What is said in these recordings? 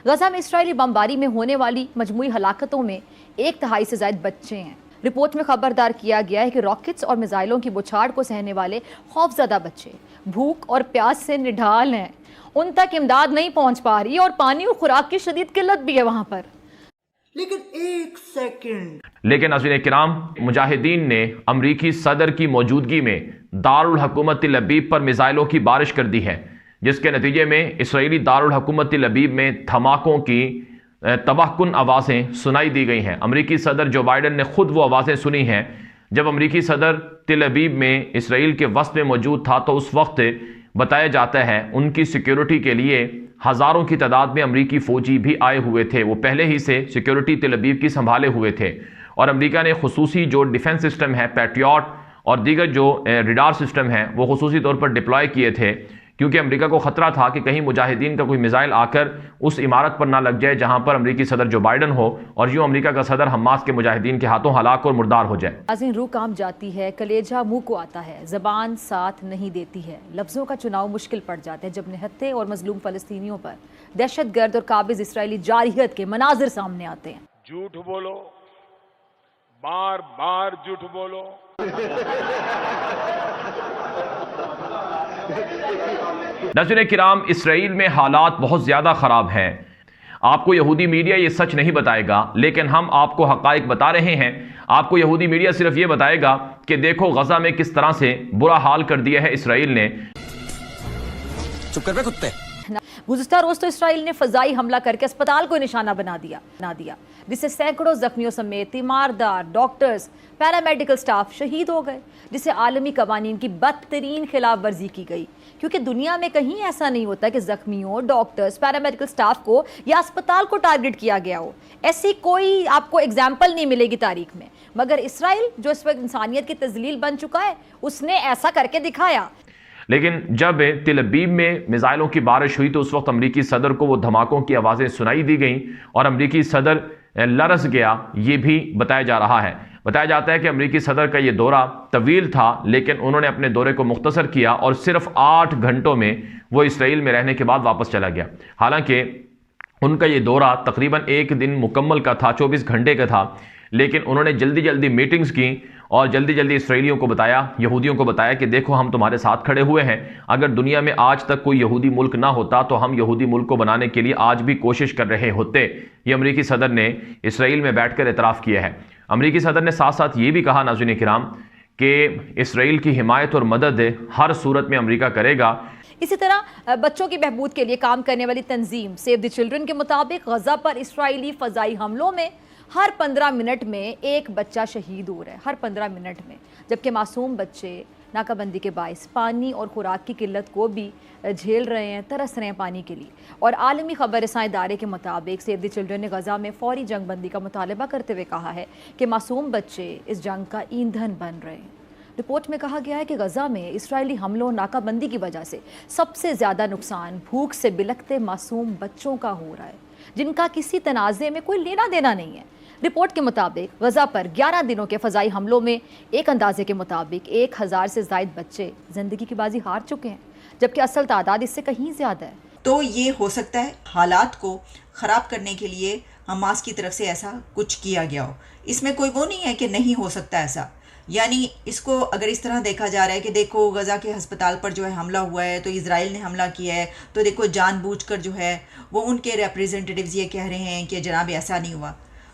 غزہ میں اسرائیلی بمباری میں ہونے والی مجموعی ہلاکتوں میں 1/3 سے زائد بچے ہیں۔ رپورٹ میں خبردار کیا گیا ہے کہ راکٹس اور میزائلوں کی بچھاڑ کو سہنے والے خوفزدہ بچے بھوک اور پیاس سے نڈھال ہیں، ان تک امداد نہیں پہنچ پا رہی اور پانی اور خوراک کی شدید قلت بھی ہے وہاں پر۔ لیکن ناظرین کرام، مجاہدین نے امریکی صدر کی موجودگی میں دارالحکومت تل ابیب پر میزائلوں کی بارش کر دی ہے، جس کے نتیجے میں اسرائیلی دارالحکومت تل ابیب میں دھماکوں کی تباہ کن آوازیں سنائی دی گئی ہیں۔ امریکی صدر جو بائیڈن نے خود وہ آوازیں سنی ہیں جب امریکی صدر تل ابیب میں اسرائیل کے وسط میں موجود تھا، تو اس وقت بتایا جاتا ہے ان کی سیکیورٹی کے لیے ہزاروں کی تعداد میں امریکی فوجی بھی آئے ہوئے تھے۔ وہ پہلے ہی سے سیکیورٹی تل ابیب کی سنبھالے ہوئے تھے، اور امریکہ نے خصوصی جو ڈیفنس سسٹم ہے، پیٹریاٹ اور دیگر جو ریڈار سسٹم ہیں، وہ خصوصی طور پر ڈپلوائے کیے تھے، کیونکہ امریکہ کو خطرہ تھا کہ کہیں مجاہدین کا کوئی میزائل آ کر اس عمارت پر نہ لگ جائے جہاں پر امریکی صدر جو بائیڈن ہو، اور یوں امریکہ کا صدر حماس کے مجاہدین کے ہاتھوں ہلاک اور مردار ہو جائے۔ ناظرین، روح کانپ جاتی ہے، کلیجہ منہ کو آتا ہے، زبان ساتھ نہیں دیتی ہے، لفظوں کا چناؤ مشکل پڑ جاتا ہے جب نہتے اور مظلوم فلسطینیوں پر دہشت گرد اور قابض اسرائیلی جارحیت کے مناظر سامنے آتے ہیں۔ جھوٹ بولو، بار بار جھوٹ بولو۔ ناظرین کرام، اسرائیل میں حالات بہت زیادہ خراب ہیں۔ آپ کو یہودی میڈیا یہ سچ نہیں بتائے گا، لیکن ہم آپ کو حقائق بتا رہے ہیں۔ آپ کو یہودی میڈیا صرف یہ بتائے گا کہ دیکھو غزہ میں کس طرح سے برا حال کر دیا ہے اسرائیل نے۔ چپ کر بے کتے۔ گزشتہ روز تو اسرائیل نے فضائی حملہ کر کے اسپتال کو نشانہ بنا دیا، جس سے سینکڑوں زخمیوں سمیت تیماردار، ڈاکٹرز، پیرامیڈیکل سٹاف شہید ہو گئے، جس سے عالمی قوانین کی بدترین خلاف ورزی کی گئی، کیونکہ دنیا میں کہیں ایسا نہیں ہوتا کہ زخمیوں، ڈاکٹرز، پیرامیڈیکل سٹاف کو یا اسپتال کو ٹارگٹ کیا گیا ہو۔ ایسی کوئی آپ کو ایگزامپل نہیں ملے گی تاریخ میں، مگر اسرائیل جو اس وقت انسانیت کی تذلیل بن چکا ہے، اس نے ایسا کر کے دکھایا۔ لیکن جب تل ابیب میں میزائلوں کی بارش ہوئی تو اس وقت امریکی صدر کو وہ دھماکوں کی آوازیں سنائی دی گئیں اور امریکی صدر لرز گیا، یہ بھی بتایا جا رہا ہے۔ بتایا جاتا ہے کہ امریکی صدر کا یہ دورہ طویل تھا، لیکن انہوں نے اپنے دورے کو مختصر کیا اور صرف 8 گھنٹوں میں وہ اسرائیل میں رہنے کے بعد واپس چلا گیا۔ حالانکہ ان کا یہ دورہ تقریباً 1 دن مکمل کا تھا، 24 گھنٹے کا تھا، لیکن انہوں نے جلدی جلدی میٹنگز کی اور جلدی جلدی اسرائیلیوں کو بتایا، یہودیوں کو بتایا کہ دیکھو ہم تمہارے ساتھ کھڑے ہوئے ہیں۔ اگر دنیا میں آج تک کوئی یہودی ملک نہ ہوتا تو ہم یہودی ملک کو بنانے کے لیے آج بھی کوشش کر رہے ہوتے۔ یہ امریکی صدر نے اسرائیل میں بیٹھ کر اعتراف کیا ہے۔ امریکی صدر نے ساتھ ساتھ یہ بھی کہا ناظرین کرام کہ اسرائیل کی حمایت اور مدد ہر صورت میں امریکہ کرے گا۔ اسی طرح بچوں کی بہبود کے لیے کام کرنے والی تنظیم سیو دی چلڈرن کے مطابق غزہ پر اسرائیلی فضائی حملوں میں ہر 15 منٹ میں ایک بچہ شہید ہو رہا ہے، ہر 15 منٹ میں، جبکہ معصوم بچے ناکہ بندی کے باعث پانی اور خوراک کی قلت کو بھی جھیل رہے ہیں، ترس رہے ہیں پانی کے لیے۔ اور عالمی خبر رساں ادارے کے مطابق سیو دی چلڈرن نے غزہ میں فوری جنگ بندی کا مطالبہ کرتے ہوئے کہا ہے کہ معصوم بچے اس جنگ کا ایندھن بن رہے ہیں۔ رپورٹ میں کہا گیا ہے کہ غزہ میں اسرائیلی حملوں ناکہ بندی کی وجہ سے سب سے زیادہ نقصان بھوک سے بلکتے معصوم بچوں کا ہو رہا ہے، جن کا کسی تنازع میں کوئی لینا دینا نہیں ہے۔ رپورٹ کے مطابق غزہ پر 11 دنوں کے فضائی حملوں میں ایک اندازے کے مطابق 1000 سے زائد بچے زندگی کی بازی ہار چکے ہیں، جبکہ اصل تعداد اس سے کہیں زیادہ ہے۔ تو یہ ہو سکتا ہے حالات کو خراب کرنے کے لیے حماس کی طرف سے ایسا کچھ کیا گیا ہو۔ اس میں کوئی وہ نہیں ہے کہ نہیں ہو سکتا ایسا، یعنی اس کو اگر اس طرح دیکھا جا رہا ہے کہ دیکھو غزہ کے ہسپتال پر جو ہے حملہ ہوا ہے تو اسرائیل نے حملہ کیا ہے، تو دیکھو جان بوجھ کر جو ہے وہ ان کے ریپریزنٹیٹیوز یہ کہہ رہے ہیں کہ جناب ایسا نہیں ہوا،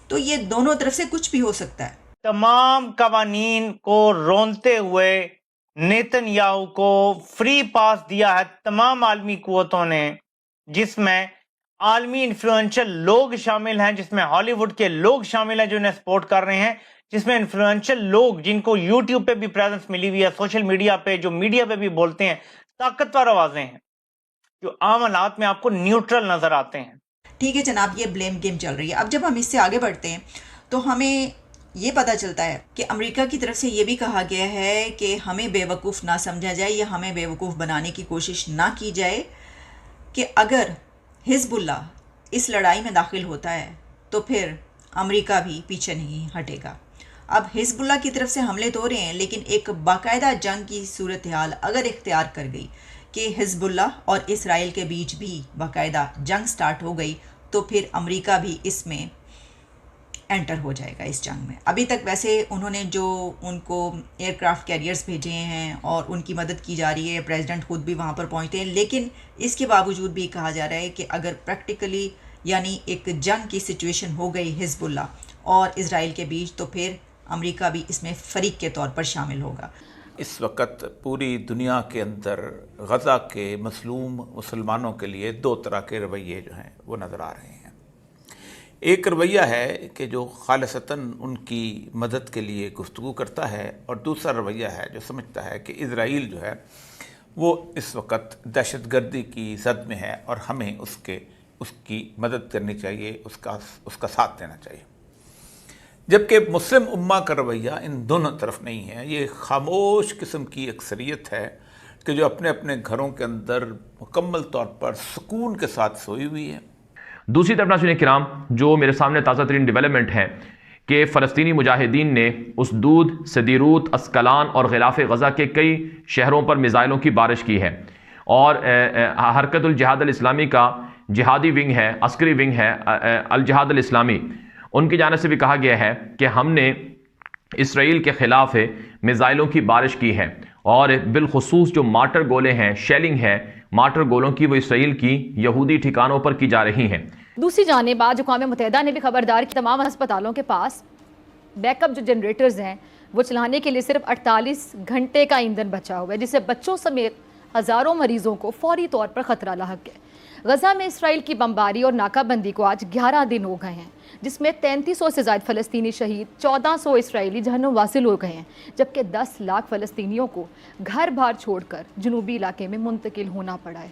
تو یہ دونوں طرف سے کچھ بھی ہو سکتا ہے۔ تمام قوانین کو رونتے ہوئے نیتن یاہو کو فری پاس دیا ہے تمام عالمی قوتوں نے، جس میں عالمی انفلوئنشل لوگ شامل ہیں، جس میں ہالی ووڈ کے لوگ شامل ہیں جو انہیں سپورٹ کر رہے ہیں، جس میں انفلوئنشل لوگ جن کو یوٹیوب پہ بھی پریزنس ملی ہوئی ہے، سوشل میڈیا پہ جو میڈیا پہ بھی بولتے ہیں، طاقتور آوازیں ہیں جو عام حالات میں آپ کو نیوٹرل نظر آتے ہیں۔ ٹھیک ہے جناب، یہ بلیم گیم چل رہی ہے۔ اب جب ہم اس سے آگے بڑھتے ہیں تو ہمیں یہ پتہ چلتا ہے کہ امریکہ کی طرف سے یہ بھی کہا گیا ہے کہ ہمیں بے وقوف نہ سمجھا جائے یا ہمیں بے وقوف بنانے کی کوشش نہ کی جائے کہ اگر حزب اللہ اس لڑائی میں داخل ہوتا ہے تو پھر امریکہ بھی پیچھے نہیں ہٹے گا۔ اب حزب اللہ کی طرف سے حملے تو ہو رہے ہیں، لیکن ایک باقاعدہ جنگ کی صورتحال اگر اختیار کر گئی کہ حزب اللہ اور اسرائیل کے بیچ بھی باقاعدہ جنگ سٹارٹ ہو گئی تو پھر امریکہ بھی اس میں انٹر ہو جائے گا اس جنگ میں. ابھی تک ویسے انہوں نے جو ان کو ایئر کرافٹ کیریئرز بھیجے ہیں اور ان کی مدد کی جا رہی ہے, پریزیڈنٹ خود بھی وہاں پر پہنچتے ہیں, لیکن اس کے باوجود بھی کہا جا رہا ہے کہ اگر پریکٹیکلی یعنی ایک جنگ کی سچویشن ہو گئی حزب اللہ اور اسرائیل کے بیچ, تو پھر امریکہ بھی اس میں فریق کے طور پر شامل ہوگا. اس وقت پوری دنیا کے اندر غزہ کے مظلوم مسلمانوں کے لیے دو طرح کے رویے جو ہیں وہ نظر آ رہے ہیں. ایک رویہ ہے کہ جو خالصتاً ان کی مدد کے لیے گفتگو کرتا ہے, اور دوسرا رویہ ہے جو سمجھتا ہے کہ اسرائیل جو ہے وہ اس وقت دہشت گردی کی زد میں ہے اور ہمیں اس کی مدد کرنی چاہیے, اس کا ساتھ دینا چاہیے. جبکہ مسلم امہ کا رویہ ان دونوں طرف نہیں ہے. یہ خاموش قسم کی اکثریت ہے کہ جو اپنے اپنے گھروں کے اندر مکمل طور پر سکون کے ساتھ سوئی ہوئی ہے. دوسری طرف ناظرین کرام, جو میرے سامنے تازہ ترین ڈیولپمنٹ ہے کہ فلسطینی مجاہدین نے اسدود, سدیروت, اسکلان اور غلاف غزہ کے کئی شہروں پر میزائلوں کی بارش کی ہے. اور حرکت الجہاد الاسلامی کا جہادی ونگ ہے, عسکری ونگ ہے الجہاد الاسلامی, ان کی جانب سے بھی کہا گیا ہے کہ ہم نے اسرائیل کے خلاف میزائلوں کی بارش کی ہے, اور بالخصوص جو مارٹر گولے ہیں, شیلنگ ہے مارٹر گولوں کی, وہ اسرائیل کی یہودی ٹھکانوں پر کی جا رہی ہیں. دوسری جانب آج اقوام متحدہ نے بھی خبردار کی تمام ہسپتالوں کے پاس بیک اپ جو جنریٹرز ہیں وہ چلانے کے لیے صرف 48 گھنٹے کا ایندھن بچا ہوا ہے, جس سے بچوں سمیت ہزاروں مریضوں کو فوری طور پر خطرہ لاحق ہے. غزہ میں اسرائیل کی بمباری اور ناکہ بندی کو آج 11 دن ہو گئے ہیں, جس میں 3300 سے زائد فلسطینی شہید, 1400 اسرائیلی جہنم واصل ہو گئے ہیں, جبکہ 10 لاکھ فلسطینیوں کو گھر بار چھوڑ کر جنوبی علاقے میں منتقل ہونا پڑا ہے.